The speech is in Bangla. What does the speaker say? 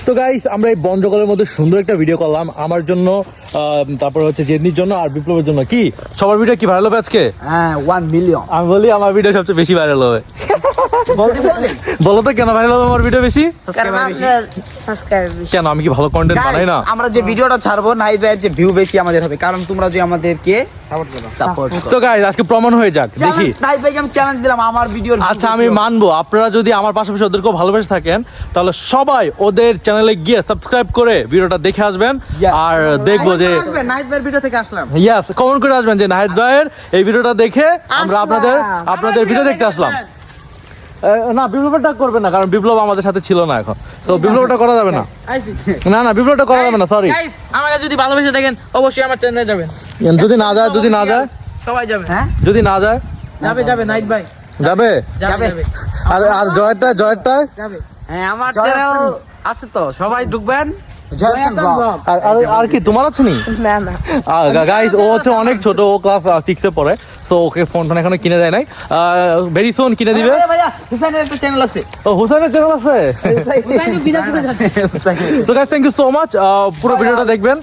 তো গাইস আমরা এই বন জঙ্গলের মধ্যে সুন্দর একটা ভিডিও করলাম আমার জন্য, তারপর হচ্ছে জেদনির জন্য আর বিপ্লবের জন্য। কি সবার ভিডিও কি ভাইরাল হবে আজকে? হ্যাঁ 1 মিলিয়ন। আমি বলি আমার ভিডিও সবচেয়ে বেশি ভাইরাল হবে। বলো তো কেন ভাইরাল হবে আমার ভিডিও বেশি? কেন আমি কি ভালো কন্টেন্ট বানাই না? আমরা যে ভিডিওটা ছাড়বো নাহিদ ভাইয়ের যে ভিউ বেশি আমাদের হবে, কারণ তোমরা যে আমাদেরকে সাপোর্ট করো। তো গাইস আজকে প্রমাণ হয়ে যাক, দেখি। নাহিদ ভাইকে আমি চ্যালেঞ্জ দিলাম আমার ভিডিওর। আচ্ছা আমি মানবো, আপনারা যদি আমার পাশাপাশি ওদেরকেও ভালোবেসে থাকেন তাহলে সবাই ওদের চ্যানেলে গিয়ে সাবস্ক্রাইব করে ভিডিওটা দেখে আসবেন। আর দেখবো যে নাহিদ ভাইয়ের ভিডিও থেকে আসলাম, ইয়েস কমেন্ট করে আসবেন যে নাহিদ ভাইয়ের এই ভিডিওটা দেখে আমরা আপনাদের ভিডিও দেখতে আসলাম। না বিপ্লবটা করবেন না, কারণ বিপ্লব আমাদের সাথে ছিল না এখন, তো বিপ্লবটা করা যাবে না। না বিপ্লবটা করা যাবে না, সরি। আমাকে যদি ভালোবেসে থাকেন অবশ্যই আমার চ্যানেলে যাবেন। যদি না যায় সবাই যাবে। হ্যাঁ যদি না যায় যাবে নাহিদ ভাই যাবে। যাবে আর জয়েরটা যাবে। হ্যাঁ আমার চ্যানেল আছে তো, সবাই ঢুকবেন। আর কি তোমার আছে নি? না না গাইস ও হচ্ছে অনেক ছোট, ও ক্লাস 6 এ পড়ে, সো ওকে ফোন এখনো কিনে দেয় নাই, ভেরি সুন কিনে দিবে। ভাইয়া হুসাইনের একটা চ্যানেল আছে। ও হুসাইনের চ্যানেল আছে। So guys thank you so much, পুরো ভিডিওটা দেখবেন।